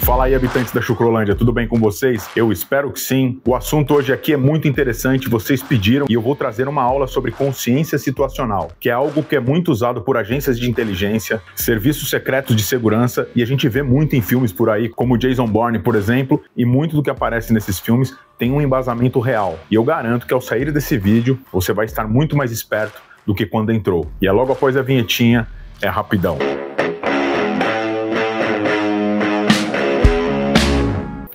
Fala aí, habitantes da Chucrolândia, tudo bem com vocês? Eu espero que sim. O assunto hoje aqui é muito interessante, vocês pediram e eu vou trazer uma aula sobre consciência situacional, que é algo que é muito usado por agências de inteligência, serviços secretos de segurança, e a gente vê muito em filmes por aí, como Jason Bourne, por exemplo, e muito do que aparece nesses filmes tem um embasamento real. E eu garanto que ao sair desse vídeo, você vai estar muito mais esperto do que quando entrou. E é logo após a vinhetinha, é rapidão.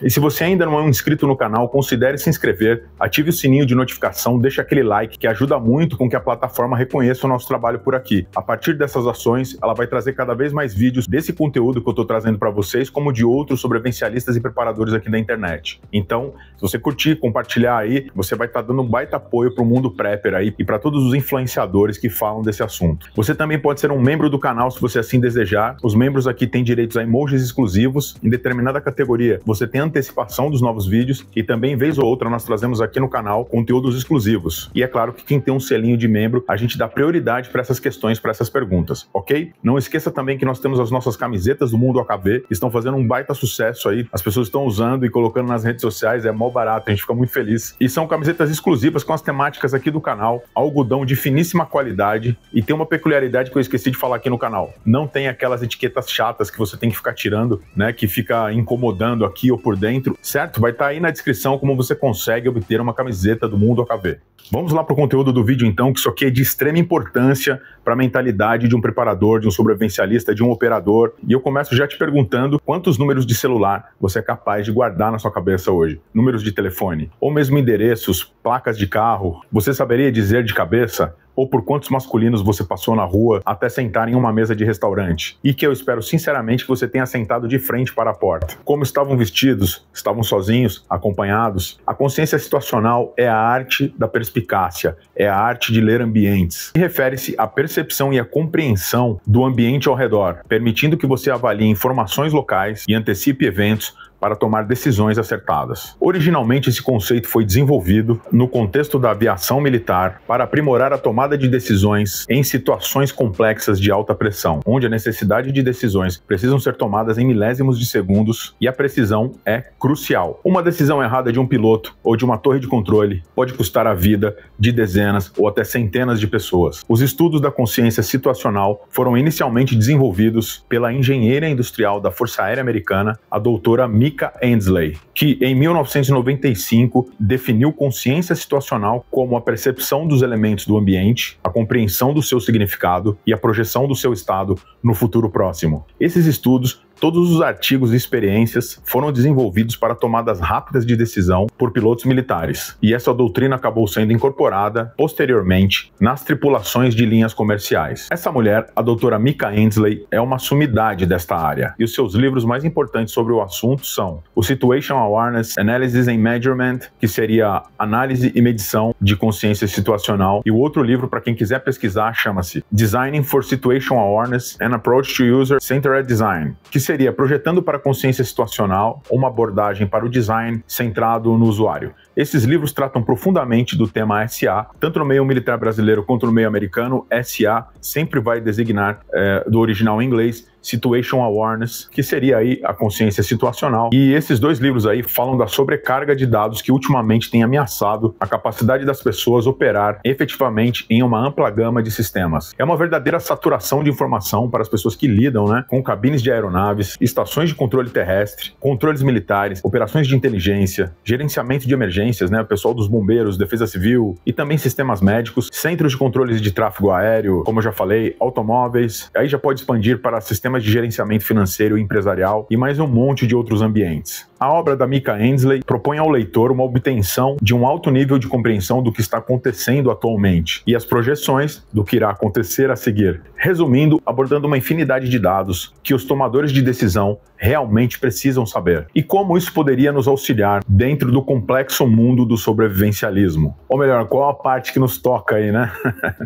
E se você ainda não é um inscrito no canal, considere se inscrever, ative o sininho de notificação, deixa aquele like que ajuda muito com que a plataforma reconheça o nosso trabalho por aqui. A partir dessas ações, ela vai trazer cada vez mais vídeos desse conteúdo que eu estou trazendo para vocês, como de outros sobrevivencialistas e preparadores aqui da internet. Então, se você curtir, compartilhar aí, você vai estar dando um baita apoio para o mundo prepper aí e para todos os influenciadores que falam desse assunto. Você também pode ser um membro do canal se você assim desejar. Os membros aqui têm direitos a emojis exclusivos. Em determinada categoria, você tem antecipação dos novos vídeos e também, vez ou outra, nós trazemos aqui no canal conteúdos exclusivos. E é claro que quem tem um selinho de membro, a gente dá prioridade para essas questões, para essas perguntas, ok? Não esqueça também que nós temos as nossas camisetas do Mundo AKV, que estão fazendo um baita sucesso aí. As pessoas estão usando e colocando nas redes sociais, é mó barato, a gente fica muito feliz. E são camisetas exclusivas com as temáticas aqui do canal, algodão de finíssima qualidade, e tem uma peculiaridade que eu esqueci de falar aqui no canal. Não tem aquelas etiquetas chatas que você tem que ficar tirando, né, que fica incomodando aqui ou por dentro, certo? Vai estar aí na descrição como você consegue obter uma camiseta do Mundo AKV. Vamos lá para o conteúdo do vídeo então, que isso aqui é de extrema importância para a mentalidade de um preparador, de um sobrevivencialista, de um operador. E eu começo já te perguntando quantos números de celular você é capaz de guardar na sua cabeça hoje. Números de telefone, ou mesmo endereços, placas de carro. Você saberia dizer de cabeça? Ou por quantos masculinos você passou na rua até sentar em uma mesa de restaurante? E que eu espero sinceramente que você tenha sentado de frente para a porta. Como estavam vestidos? Estavam sozinhos? Acompanhados? A consciência situacional é a arte da perspicácia, é a arte de ler ambientes. E refere-se à percepção e à compreensão do ambiente ao redor, permitindo que você avalie informações locais e antecipe eventos para tomar decisões acertadas. Originalmente, esse conceito foi desenvolvido no contexto da aviação militar para aprimorar a tomada de decisões em situações complexas de alta pressão, onde a necessidade de decisões precisam ser tomadas em milésimos de segundos e a precisão é crucial. Uma decisão errada de um piloto ou de uma torre de controle pode custar a vida de dezenas ou até centenas de pessoas. Os estudos da consciência situacional foram inicialmente desenvolvidos pela engenheira industrial da Força Aérea Americana, a doutora Mika Endsley, que em 1995 definiu consciência situacional como a percepção dos elementos do ambiente, a compreensão do seu significado e a projeção do seu estado no futuro próximo. Esses estudos, todos os artigos e experiências foram desenvolvidos para tomadas rápidas de decisão por pilotos militares, e essa doutrina acabou sendo incorporada posteriormente nas tripulações de linhas comerciais. Essa mulher, a doutora Mika Endsley, é uma sumidade desta área, e os seus livros mais importantes sobre o assunto são o Situation Awareness, Analysis and Measurement, que seria análise e medição de consciência situacional, e o outro livro, para quem quiser pesquisar, chama-se Designing for Situation Awareness, An Approach to User-Centered Design, que seria projetando para a consciência situacional uma abordagem para o design centrado no usuário. Esses livros tratam profundamente do tema SA, tanto no meio militar brasileiro quanto no meio americano. SA sempre vai designar, do original em inglês, Situation Awareness, que seria aí a consciência situacional. E esses dois livros aí falam da sobrecarga de dados que ultimamente tem ameaçado a capacidade das pessoas operar efetivamente em uma ampla gama de sistemas. É uma verdadeira saturação de informação para as pessoas que lidam, né, com cabines de aeronaves, estações de controle terrestre, controles militares, operações de inteligência, gerenciamento de emergências, né, o pessoal dos bombeiros, defesa civil e também sistemas médicos, centros de controles de tráfego aéreo, como eu já falei, automóveis, aí já pode expandir para sistemas de gerenciamento financeiro e empresarial e mais um monte de outros ambientes. A obra da Mika Endsley propõe ao leitor uma obtenção de um alto nível de compreensão do que está acontecendo atualmente e as projeções do que irá acontecer a seguir. Resumindo, abordando uma infinidade de dados que os tomadores de decisão realmente precisam saber. E como isso poderia nos auxiliar dentro do complexo mundo do sobrevivencialismo? Ou melhor, qual a parte que nos toca aí, né?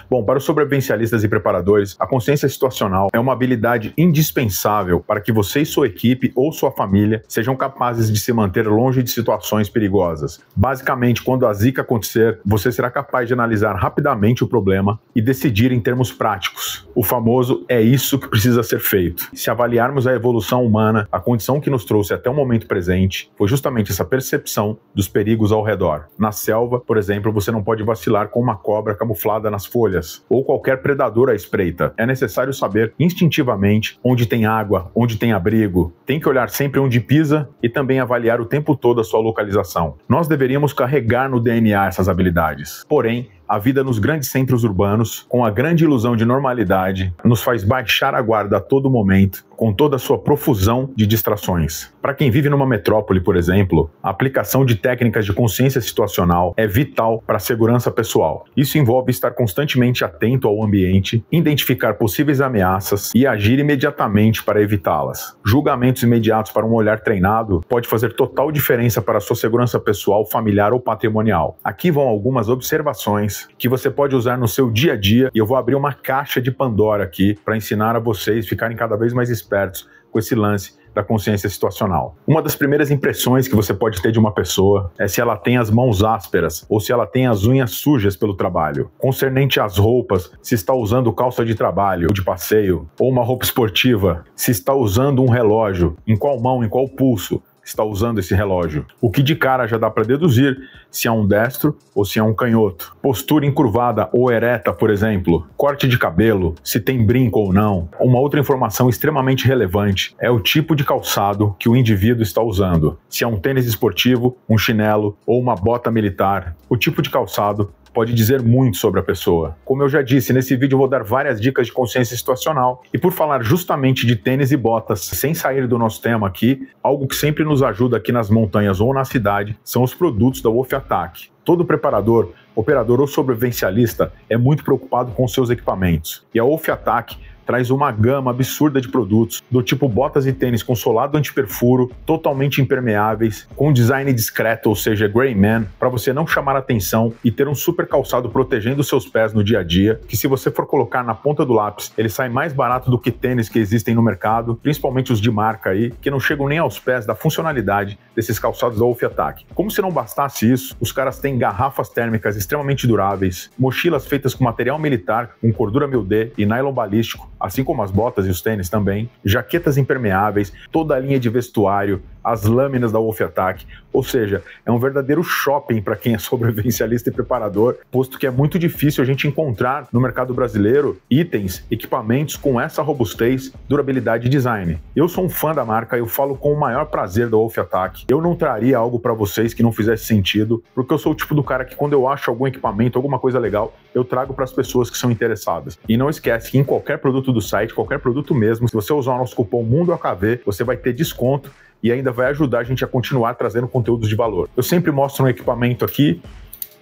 Bom, para os sobrevivencialistas e preparadores, a consciência situacional é uma habilidade indispensável para que você e sua equipe ou sua família sejam capazes de se manter longe de situações perigosas. Basicamente, quando a zica acontecer, você será capaz de analisar rapidamente o problema e decidir em termos práticos. O famoso "é isso que precisa ser feito". Se avaliarmos a evolução humana humana, a condição que nos trouxe até o momento presente foi justamente essa percepção dos perigos ao redor. Na selva, por exemplo, você não pode vacilar com uma cobra camuflada nas folhas, ou qualquer predador à espreita. É necessário saber instintivamente onde tem água, onde tem abrigo. Tem que olhar sempre onde pisa e também avaliar o tempo todo a sua localização. Nós deveríamos carregar no DNA essas habilidades. Porém, a vida nos grandes centros urbanos, com a grande ilusão de normalidade, nos faz baixar a guarda a todo momento, com toda a sua profusão de distrações. Para quem vive numa metrópole, por exemplo, a aplicação de técnicas de consciência situacional é vital para a segurança pessoal. Isso envolve estar constantemente atento ao ambiente, identificar possíveis ameaças e agir imediatamente para evitá-las. Julgamentos imediatos para um olhar treinado pode fazer total diferença para a sua segurança pessoal, familiar ou patrimonial. Aqui vão algumas observações que você pode usar no seu dia a dia, e eu vou abrir uma caixa de Pandora aqui para ensinar a vocês ficarem cada vez mais espertos com esse lance da consciência situacional. Uma das primeiras impressões que você pode ter de uma pessoa é se ela tem as mãos ásperas ou se ela tem as unhas sujas pelo trabalho. Concernente às roupas, se está usando calça de trabalho ou de passeio, ou uma roupa esportiva, se está usando um relógio, em qual mão, em qual pulso está usando esse relógio. O que de cara já dá para deduzir se é um destro ou se é um canhoto. Postura encurvada ou ereta, por exemplo. Corte de cabelo, se tem brinco ou não. Uma outra informação extremamente relevante é o tipo de calçado que o indivíduo está usando. Se é um tênis esportivo, um chinelo ou uma bota militar. O tipo de calçado pode dizer muito sobre a pessoa. Como eu já disse, nesse vídeo eu vou dar várias dicas de consciência situacional. E por falar justamente de tênis e botas, sem sair do nosso tema aqui, algo que sempre nos ajuda aqui nas montanhas ou na cidade são os produtos da Wolf Attack. Todo preparador, operador ou sobrevivencialista é muito preocupado com seus equipamentos. E a Wolf Attack traz uma gama absurda de produtos, do tipo botas e tênis com solado antiperfuro, totalmente impermeáveis, com design discreto, ou seja, gray man, para você não chamar atenção e ter um super calçado protegendo seus pés no dia a dia, que se você for colocar na ponta do lápis, ele sai mais barato do que tênis que existem no mercado, principalmente os de marca aí, que não chegam nem aos pés da funcionalidade desses calçados da Wolf Attack. Como se não bastasse isso, os caras têm garrafas térmicas extremamente duráveis, mochilas feitas com material militar, com cordura 1000D e nylon balístico, assim como as botas e os tênis também, jaquetas impermeáveis, toda a linha de vestuário, as lâminas da Wolf Attack, ou seja, é um verdadeiro shopping para quem é sobrevivencialista e preparador, posto que é muito difícil a gente encontrar no mercado brasileiro itens, equipamentos com essa robustez, durabilidade e design. Eu sou um fã da marca, eu falo com o maior prazer da Wolf Attack. Eu não traria algo para vocês que não fizesse sentido, porque eu sou o tipo do cara que quando eu acho algum equipamento, alguma coisa legal, eu trago para as pessoas que são interessadas. E não esquece que em qualquer produto do site, qualquer produto mesmo, se você usar o nosso cupom MUNDOAKV, você vai ter desconto e ainda vai ajudar a gente a continuar trazendo conteúdos de valor. Eu sempre mostro um equipamento aqui.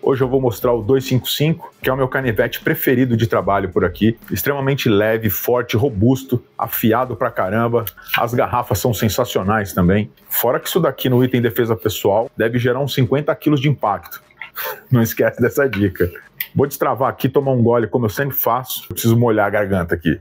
Hoje eu vou mostrar o 255, que é o meu canivete preferido de trabalho por aqui. Extremamente leve, forte, robusto, afiado pra caramba. As garrafas são sensacionais também. Fora que isso daqui no item defesa pessoal deve gerar uns 50 quilos de impacto. Não esquece dessa dica. Vou destravar aqui, tomar um gole como eu sempre faço. Eu preciso molhar a garganta aqui.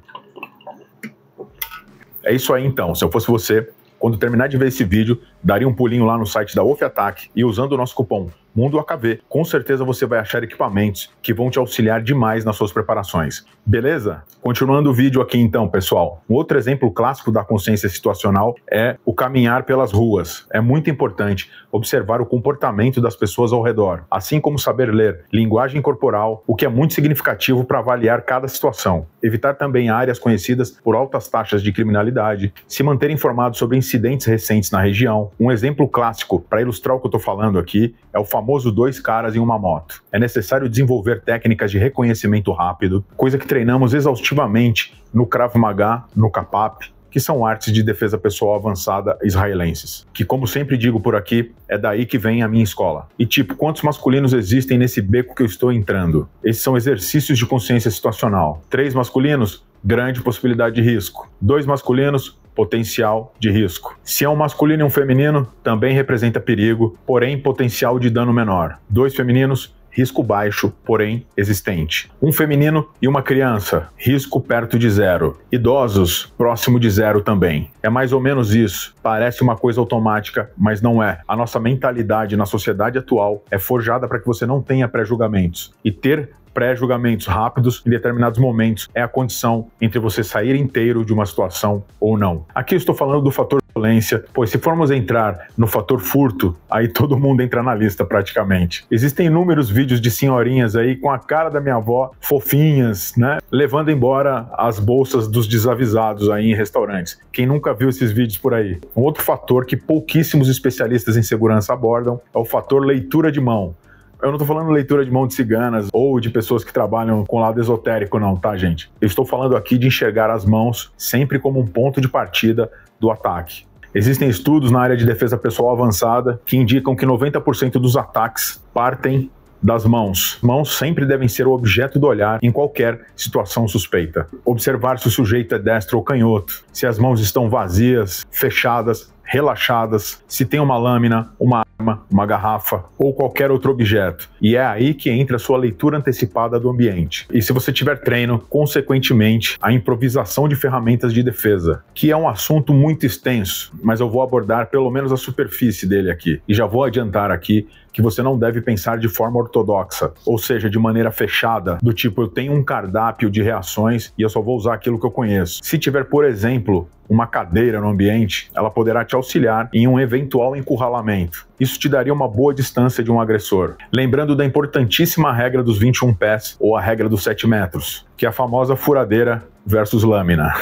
É isso aí então. Se eu fosse você, quando terminar de ver esse vídeo, daria um pulinho lá no site da Wolf Attack e usando o nosso cupom MUNDOAKV, com certeza você vai achar equipamentos que vão te auxiliar demais nas suas preparações. Beleza? Continuando o vídeo aqui então, pessoal. Um outro exemplo clássico da consciência situacional é o caminhar pelas ruas. É muito importante observar o comportamento das pessoas ao redor, assim como saber ler linguagem corporal, o que é muito significativo para avaliar cada situação. Evitar também áreas conhecidas por altas taxas de criminalidade, se manter informado sobre incidentes recentes na região. Um exemplo clássico para ilustrar o que eu estou falando aqui é o famoso 2 caras em uma moto. É necessário desenvolver técnicas de reconhecimento rápido, coisa que treinamos exaustivamente no Krav Maga, no Kapap, que são artes de defesa pessoal avançada israelenses. Que, como sempre digo por aqui, é daí que vem a minha escola. E tipo, quantos masculinos existem nesse beco que eu estou entrando? Esses são exercícios de consciência situacional. 3 masculinos, grande possibilidade de risco. 2 masculinos, potencial de risco. Se é um masculino e um feminino, também representa perigo, porém potencial de dano menor. 2 femininos, risco baixo, porém existente. 1 feminino e uma criança, risco perto de 0. Idosos, próximo de 0 também. É mais ou menos isso. Parece uma coisa automática, mas não é. A nossa mentalidade na sociedade atual é forjada para que você não tenha pré-julgamentos. E ter pré-julgamentos rápidos em determinados momentos é a condição entre você sair inteiro de uma situação ou não. Aqui eu estou falando do fator violência. Pois se formos entrar no fator furto, aí todo mundo entra na lista praticamente. Existem inúmeros vídeos de senhorinhas aí com a cara da minha avó, fofinhas, né, levando embora as bolsas dos desavisados aí em restaurantes. Quem nunca viu esses vídeos por aí? Um outro fator que pouquíssimos especialistas em segurança abordam é o fator leitura de mão. Eu não tô falando leitura de mão de ciganas ou de pessoas que trabalham com o lado esotérico não, tá, gente? Eu estou falando aqui de enxergar as mãos sempre como um ponto de partida do ataque. Existem estudos na área de defesa pessoal avançada que indicam que 90% dos ataques partem das mãos. Mãos sempre devem ser o objeto do olhar em qualquer situação suspeita. Observar se o sujeito é destro ou canhoto, se as mãos estão vazias, fechadas, relaxadas, se tem uma lâmina, uma arma, uma garrafa ou qualquer outro objeto. E é aí que entra a sua leitura antecipada do ambiente. E se você tiver treino, consequentemente, a improvisação de ferramentas de defesa, que é um assunto muito extenso, mas eu vou abordar pelo menos a superfície dele aqui. E já vou adiantar aqui que você não deve pensar de forma ortodoxa, ou seja, de maneira fechada, do tipo, eu tenho um cardápio de reações e eu só vou usar aquilo que eu conheço. Se tiver, por exemplo, uma cadeira no ambiente, ela poderá te auxiliar em um eventual encurralamento. Isso te daria uma boa distância de um agressor. Lembrando da importantíssima regra dos 21 pés, ou a regra dos 7 metros, que é a famosa furadeira versus lâmina.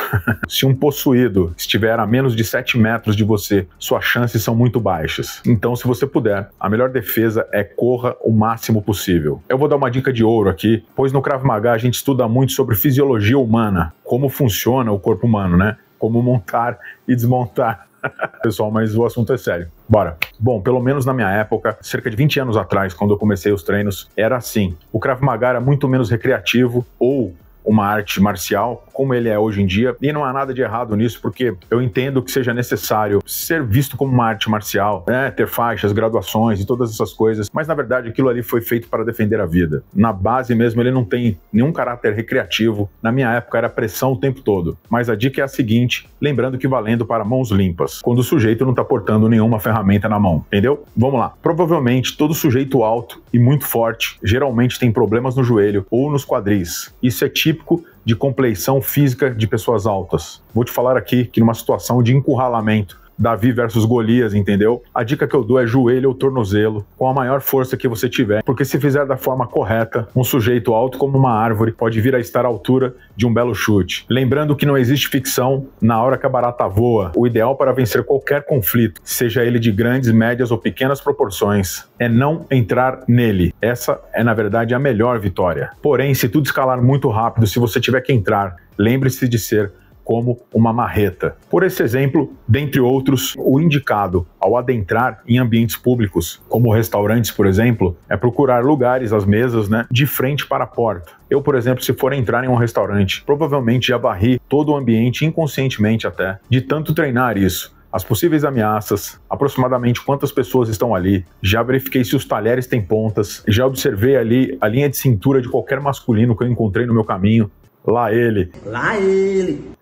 Se um possuído estiver a menos de 7 metros de você, suas chances são muito baixas. Então, se você puder, a melhor defesa é corra o máximo possível. Eu vou dar uma dica de ouro aqui, pois no Krav Maga a gente estuda muito sobre fisiologia humana, como funciona o corpo humano, né? Como montar e desmontar. Pessoal, mas o assunto é sério. Bora. Bom, pelo menos na minha época, cerca de 20 anos atrás, quando eu comecei os treinos, era assim. O Krav Maga era muito menos recreativo ou uma arte marcial, como ele é hoje em dia, e não há nada de errado nisso, porque eu entendo que seja necessário ser visto como uma arte marcial, né? Ter faixas, graduações e todas essas coisas, mas na verdade aquilo ali foi feito para defender a vida. Na base mesmo ele não tem nenhum caráter recreativo, na minha época era pressão o tempo todo, mas a dica é a seguinte, lembrando que valendo para mãos limpas, quando o sujeito não está portando nenhuma ferramenta na mão, entendeu? Vamos lá. Provavelmente todo sujeito alto e muito forte geralmente tem problemas no joelho ou nos quadris. Isso é típico de compleição física de pessoas altas. Vou te falar aqui que numa situação de encurralamento, Davi versus Golias, entendeu? A dica que eu dou é joelho ou tornozelo, com a maior força que você tiver, porque se fizer da forma correta, um sujeito alto como uma árvore pode vir a estar à altura de um belo chute. Lembrando que não existe ficção na hora que a barata voa. O ideal para vencer qualquer conflito, seja ele de grandes, médias ou pequenas proporções, é não entrar nele. Essa é, na verdade, a melhor vitória. Porém, se tudo escalar muito rápido, se você tiver que entrar, lembre-se de ser como uma marreta. Por esse exemplo, dentre outros, o indicado ao adentrar em ambientes públicos, como restaurantes, por exemplo, é procurar lugares, as mesas, né, de frente para a porta. Eu, por exemplo, se for entrar em um restaurante, provavelmente já varri todo o ambiente inconscientemente até, de tanto treinar isso. As possíveis ameaças, aproximadamente quantas pessoas estão ali, já verifiquei se os talheres têm pontas, já observei ali a linha de cintura de qualquer masculino que eu encontrei no meu caminho. Lá ele. Lá ele.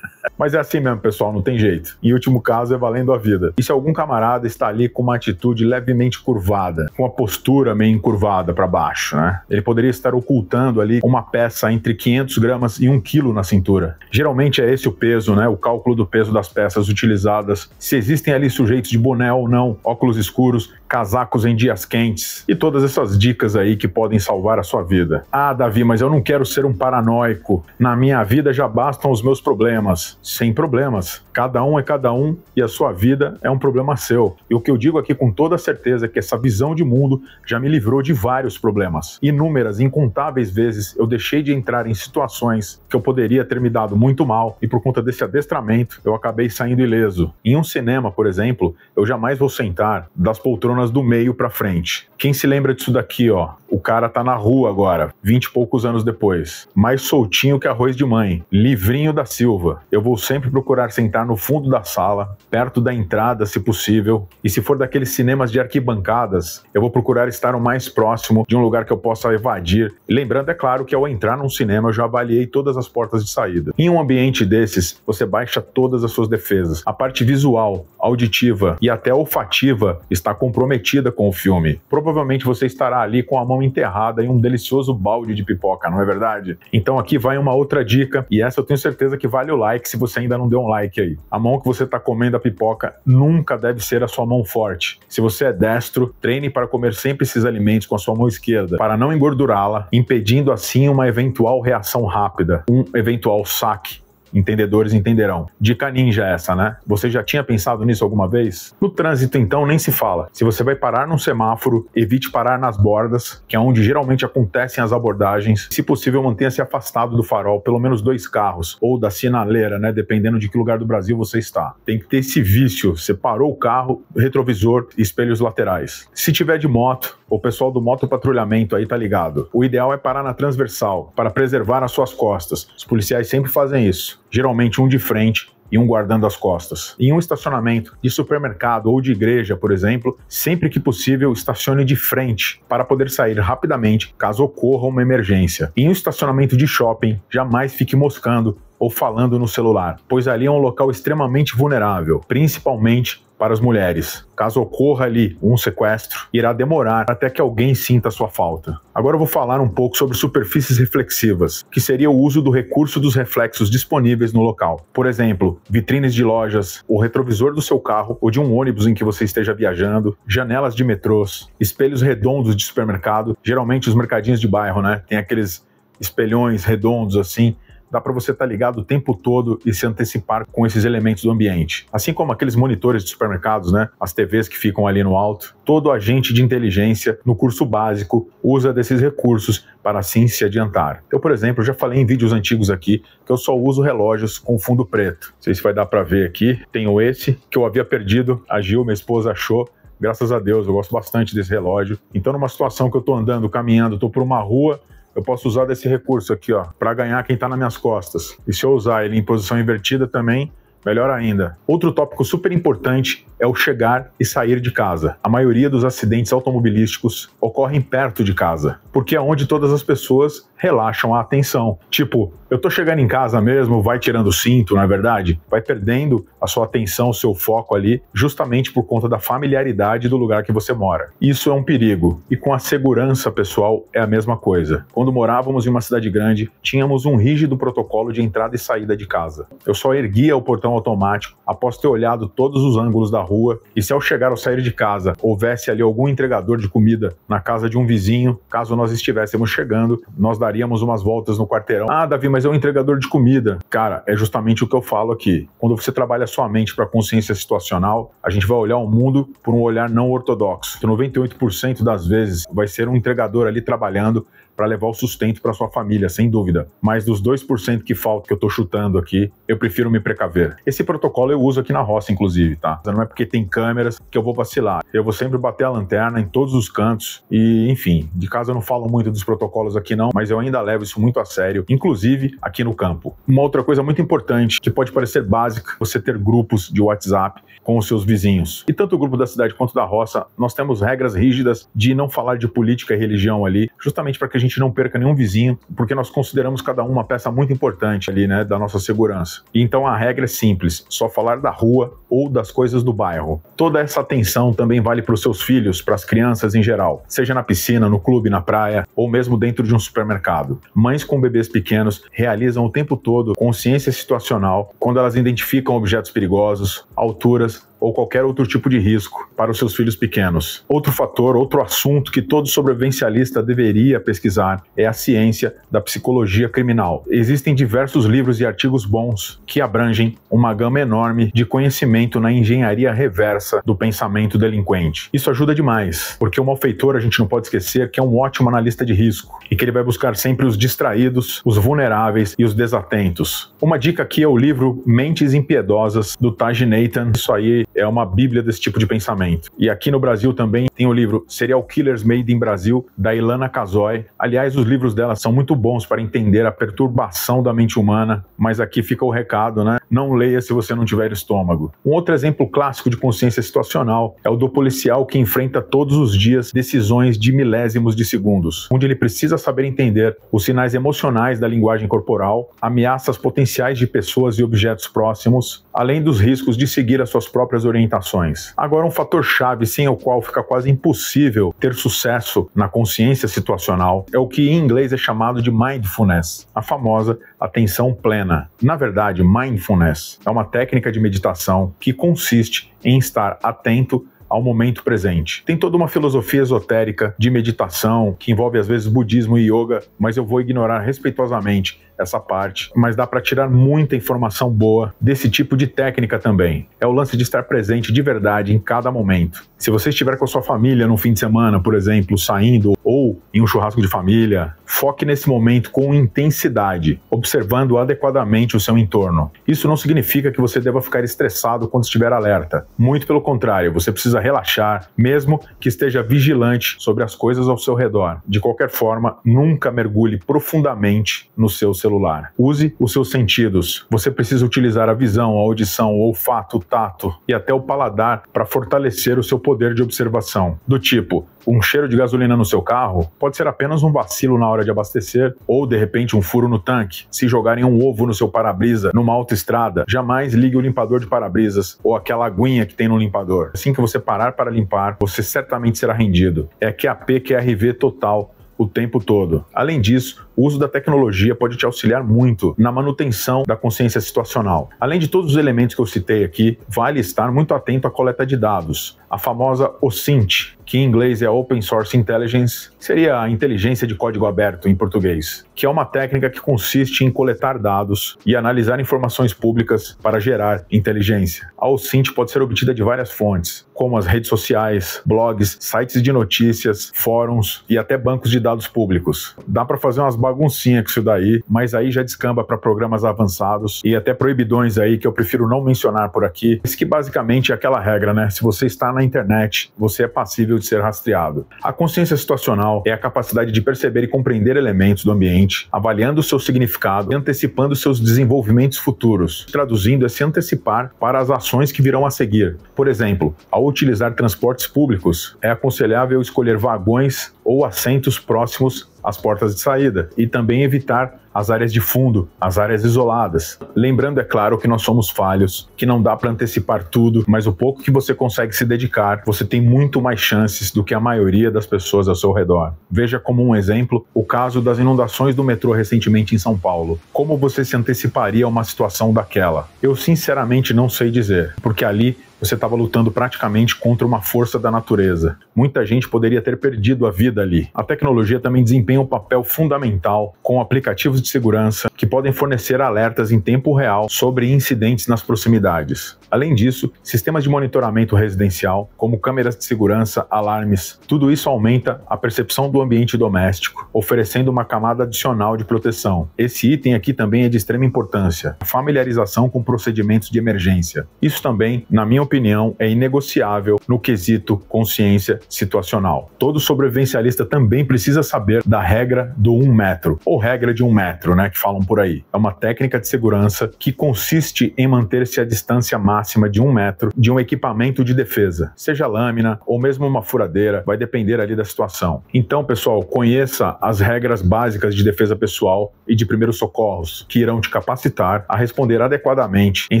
Mas é assim mesmo, pessoal, não tem jeito. Em último caso, é valendo a vida. E se algum camarada está ali com uma atitude levemente curvada, com a postura meio encurvada para baixo, né? Ele poderia estar ocultando ali uma peça entre 500 gramas e 1 quilo na cintura. Geralmente é esse o peso, né? O cálculo do peso das peças utilizadas. Se existem ali sujeitos de boné ou não, óculos escuros, casacos em dias quentes e todas essas dicas aí que podem salvar a sua vida. Ah, Davi, mas eu não quero ser um paranoico. Na minha vida já bastam os meus problemas. Sem problemas. Cada um é cada um e a sua vida é um problema seu. E o que eu digo aqui com toda certeza é que essa visão de mundo já me livrou de vários problemas. Inúmeras, incontáveis vezes eu deixei de entrar em situações que eu poderia ter me dado muito mal e por conta desse adestramento eu acabei saindo ileso. Em um cinema, por exemplo, eu jamais vou sentar das poltronas do meio para frente. Quem se lembra disso daqui, ó? O cara tá na rua agora, 20 e poucos anos depois. Mais soltinho que arroz de mãe. Livrinho da Silva. Eu vou sempre procurar sentar no fundo da sala, perto da entrada, se possível. E se for daqueles cinemas de arquibancadas, eu vou procurar estar o mais próximo de um lugar que eu possa evadir. E lembrando, é claro, que ao entrar num cinema eu já avaliei todas as portas de saída. Em um ambiente desses, você baixa todas as suas defesas. A parte visual, auditiva e até olfativa está comprometida com o filme. Provavelmente você estará ali com a mão mão enterrada em um delicioso balde de pipoca, não é verdade? Então aqui vai uma outra dica, e essa eu tenho certeza que vale o like se você ainda não deu um like aí. A mão que você está comendo a pipoca nunca deve ser a sua mão forte. Se você é destro, treine para comer sempre esses alimentos com a sua mão esquerda, para não engordurá-la, impedindo assim uma eventual reação rápida, um eventual saque. Entendedores entenderão. Dica ninja essa, né? Você já tinha pensado nisso alguma vez? No trânsito, então, nem se fala. Se você vai parar num semáforo, evite parar nas bordas, que é onde geralmente acontecem as abordagens. Se possível, mantenha-se afastado do farol, pelo menos 2 carros, ou da sinaleira, né? Dependendo de que lugar do Brasil você está. Tem que ter esse vício. Você parou o carro, retrovisor, espelhos laterais. Se tiver de moto, o pessoal do motopatrulhamento aí tá ligado. O ideal é parar na transversal, para preservar as suas costas. Os policiais sempre fazem isso. Geralmente um de frente e um guardando as costas. Em um estacionamento de supermercado ou de igreja, por exemplo, sempre que possível estacione de frente para poder sair rapidamente caso ocorra uma emergência. Em um estacionamento de shopping, jamais fique moscando ou falando no celular, pois ali é um local extremamente vulnerável, principalmente para as mulheres. Caso ocorra ali um sequestro, irá demorar até que alguém sinta a sua falta. Agora eu vou falar um pouco sobre superfícies reflexivas, que seria o uso do recurso dos reflexos disponíveis no local. Por exemplo, vitrines de lojas, o retrovisor do seu carro ou de um ônibus em que você esteja viajando, janelas de metrôs, espelhos redondos de supermercado, geralmente os mercadinhos de bairro, né? Tem aqueles espelhões redondos assim. Dá para você estar ligado o tempo todo e se antecipar com esses elementos do ambiente. Assim como aqueles monitores de supermercados, né? As TVs que ficam ali no alto. Todo agente de inteligência, no curso básico, usa desses recursos para assim se adiantar. Eu, por exemplo, já falei em vídeos antigos aqui que eu só uso relógios com fundo preto. Não sei se vai dar para ver aqui. Tenho esse, que eu havia perdido. A Gil, minha esposa, achou. Graças a Deus, eu gosto bastante desse relógio. Então, numa situação que eu tô andando, caminhando, tô por uma rua, eu posso usar desse recurso aqui, ó, para ganhar quem tá nas minhas costas. E se eu usar ele em posição invertida também, melhor ainda. Outro tópico super importante é o chegar e sair de casa. A maioria dos acidentes automobilísticos ocorrem perto de casa, porque é onde todas as pessoas relaxam a atenção. Tipo, eu tô chegando em casa mesmo, vai tirando o cinto, não é verdade? Vai perdendo a sua atenção, o seu foco ali, justamente por conta da familiaridade do lugar que você mora. Isso é um perigo. E com a segurança pessoal é a mesma coisa. Quando morávamos em uma cidade grande, tínhamos um rígido protocolo de entrada e saída de casa. Eu só erguia o portão automático após ter olhado todos os ângulos da rua, e se ao chegar ou sair de casa houvesse ali algum entregador de comida na casa de um vizinho, caso nós estivéssemos chegando, nós daríamos umas voltas no quarteirão. Ah, Davi, mas é um entregador de comida. Cara, é justamente o que eu falo aqui. Quando você trabalha sua mente para consciência situacional, a gente vai olhar o mundo por um olhar não ortodoxo. 98% das vezes vai ser um entregador ali trabalhando para levar o sustento para sua família, sem dúvida. Mas dos 2% que falta, que eu tô chutando aqui, eu prefiro me precaver. Esse protocolo eu uso aqui na roça, inclusive, tá? Não é porque tem câmeras que eu vou vacilar. Eu vou sempre bater a lanterna em todos os cantos e, enfim, de casa eu não falo muito dos protocolos aqui não, mas eu ainda levo isso muito a sério, inclusive aqui no campo. Uma outra coisa muito importante, que pode parecer básica, você ter grupos de WhatsApp com os seus vizinhos. E tanto o grupo da cidade quanto da roça, nós temos regras rígidas de não falar de política e religião ali, justamente para que a gente não perca nenhum vizinho, porque nós consideramos cada um uma peça muito importante ali, né, da nossa segurança. E então a regra é simples, só falar da rua ou das coisas do bairro. Toda essa atenção também vale para os seus filhos, para as crianças em geral, seja na piscina, no clube, na praia, ou mesmo dentro de um supermercado. Mães com bebês pequenos realizam o tempo todo consciência situacional quando elas identificam objetos perigosos, alturas, ou qualquer outro tipo de risco para os seus filhos pequenos. Outro fator, outro assunto que todo sobrevivencialista deveria pesquisar é a ciência da psicologia criminal. Existem diversos livros e artigos bons que abrangem uma gama enorme de conhecimento na engenharia reversa do pensamento delinquente. Isso ajuda demais, porque o malfeitor, a gente não pode esquecer que é um ótimo analista de risco e que ele vai buscar sempre os distraídos, os vulneráveis e os desatentos. Uma dica aqui é o livro Mentes Impiedosas, do Taj Nathan. Isso aí é uma bíblia desse tipo de pensamento. E aqui no Brasil também tem o livro Serial Killers Made in Brasil, da Ilana Kazoy. Aliás, os livros dela são muito bons para entender a perturbação da mente humana, mas aqui fica o recado, né? Não leia se você não tiver estômago. Um outro exemplo clássico de consciência situacional é o do policial que enfrenta todos os dias decisões de milésimos de segundos, onde ele precisa saber entender os sinais emocionais da linguagem corporal, ameaças potenciais de pessoas e objetos próximos, além dos riscos de seguir as suas próprias orientações. Agora, um fator-chave sem o qual fica quase impossível ter sucesso na consciência situacional é o que em inglês é chamado de mindfulness, a famosa atenção plena. Na verdade, mindfulness é uma técnica de meditação que consiste em estar atento ao momento presente. Tem toda uma filosofia esotérica de meditação que envolve às vezes budismo e yoga, mas eu vou ignorar respeitosamente essa parte, mas dá para tirar muita informação boa desse tipo de técnica também. É o lance de estar presente de verdade em cada momento. Se você estiver com a sua família no fim de semana, por exemplo, saindo ou em um churrasco de família, foque nesse momento com intensidade, observando adequadamente o seu entorno. Isso não significa que você deva ficar estressado quando estiver alerta. Muito pelo contrário, você precisa relaxar, mesmo que esteja vigilante sobre as coisas ao seu redor. De qualquer forma, nunca mergulhe profundamente no seu celular. Use os seus sentidos. Você precisa utilizar a visão, a audição, o olfato, o tato e até o paladar para fortalecer o seu poder de observação. Do tipo, um cheiro de gasolina no seu carro pode ser apenas um vacilo na hora de abastecer ou, de repente, um furo no tanque. Se jogarem um ovo no seu para-brisa numa autoestrada, jamais ligue o limpador de para-brisas ou aquela aguinha que tem no limpador. Assim que você parar para limpar, você certamente será rendido. É QAP, QRV total o tempo todo. Além disso, o uso da tecnologia pode te auxiliar muito na manutenção da consciência situacional. Além de todos os elementos que eu citei aqui, vale estar muito atento à coleta de dados, a famosa OSINT, que em inglês é Open Source Intelligence, seria a inteligência de código aberto em português, que é uma técnica que consiste em coletar dados e analisar informações públicas para gerar inteligência. A OSINT pode ser obtida de várias fontes, como as redes sociais, blogs, sites de notícias, fóruns e até bancos de dados públicos. Dá para fazer umas baguncinhas com isso daí, mas aí já descamba para programas avançados e até proibidões aí que eu prefiro não mencionar por aqui. Isso que basicamente é aquela regra, né? Se você está na internet, você é passível de ser rastreado. A consciência situacional é a capacidade de perceber e compreender elementos do ambiente, avaliando o seu significado e antecipando seus desenvolvimentos futuros. Traduzindo, é se antecipar para as ações que virão a seguir. Por exemplo, ao utilizar transportes públicos, é aconselhável escolher vagões ou assentos próximos às portas de saída e também evitar as áreas de fundo, as áreas isoladas. Lembrando, é claro, que nós somos falhos, que não dá para antecipar tudo, mas o pouco que você consegue se dedicar, você tem muito mais chances do que a maioria das pessoas ao seu redor. Veja como um exemplo o caso das inundações do metrô recentemente em São Paulo. Como você se anteciparia a uma situação daquela? Eu sinceramente não sei dizer, porque ali você estava lutando praticamente contra uma força da natureza. Muita gente poderia ter perdido a vida ali. A tecnologia também desempenha um papel fundamental com aplicativos de segurança que podem fornecer alertas em tempo real sobre incidentes nas proximidades. Além disso, sistemas de monitoramento residencial, como câmeras de segurança, alarmes, tudo isso aumenta a percepção do ambiente doméstico, oferecendo uma camada adicional de proteção. Esse item aqui também é de extrema importância, a familiarização com procedimentos de emergência. Isso também, na minha opinião, é inegociável no quesito consciência situacional. Todo sobrevivencialista também precisa saber da regra do 1 metro, ou regra de 1 metro, né, que falam por aí. É uma técnica de segurança que consiste em manter-se à distância máxima de 1 metro de um equipamento de defesa, seja lâmina ou mesmo uma furadeira, vai depender ali da situação. Então, pessoal, conheça as regras básicas de defesa pessoal e de primeiros socorros, que irão te capacitar a responder adequadamente em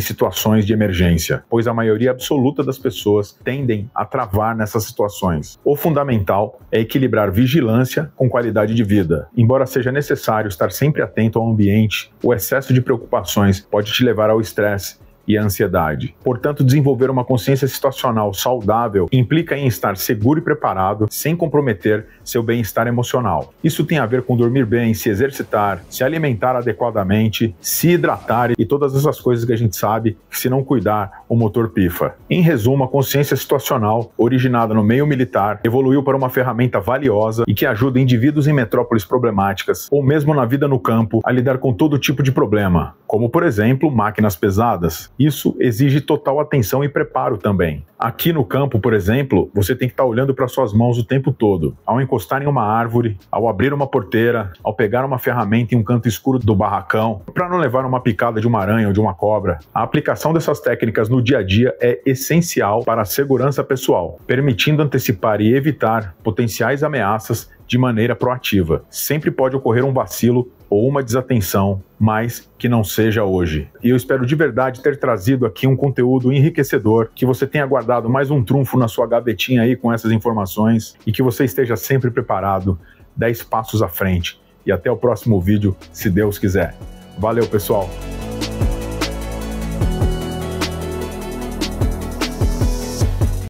situações de emergência, pois a maioria absoluta das pessoas tendem a travar nessas situações. O fundamental é equilibrar vigilância com qualidade de vida. Embora seja necessário estar sempre atento ao ambiente, o excesso de preocupações pode te levar ao estresse e a ansiedade. Portanto, desenvolver uma consciência situacional saudável implica em estar seguro e preparado, sem comprometer seu bem-estar emocional. Isso tem a ver com dormir bem, se exercitar, se alimentar adequadamente, se hidratar e todas essas coisas que a gente sabe que, se não cuidar, o motor pifa. Em resumo, a consciência situacional, originada no meio militar, evoluiu para uma ferramenta valiosa e que ajuda indivíduos em metrópoles problemáticas ou mesmo na vida no campo a lidar com todo tipo de problema, como, por exemplo, máquinas pesadas. Isso exige total atenção e preparo também. Aqui no campo, por exemplo, você tem que estar olhando para suas mãos o tempo todo. Ao encostar em uma árvore, ao abrir uma porteira, ao pegar uma ferramenta em um canto escuro do barracão, para não levar uma picada de uma aranha ou de uma cobra. A aplicação dessas técnicas no dia a dia é essencial para a segurança pessoal, permitindo antecipar e evitar potenciais ameaças de maneira proativa. Sempre pode ocorrer um vacilo ou uma desatenção, mas que não seja hoje. E eu espero de verdade ter trazido aqui um conteúdo enriquecedor, que você tenha guardado mais um trunfo na sua gavetinha aí com essas informações e que você esteja sempre preparado, 10 passos à frente. E até o próximo vídeo, se Deus quiser. Valeu, pessoal!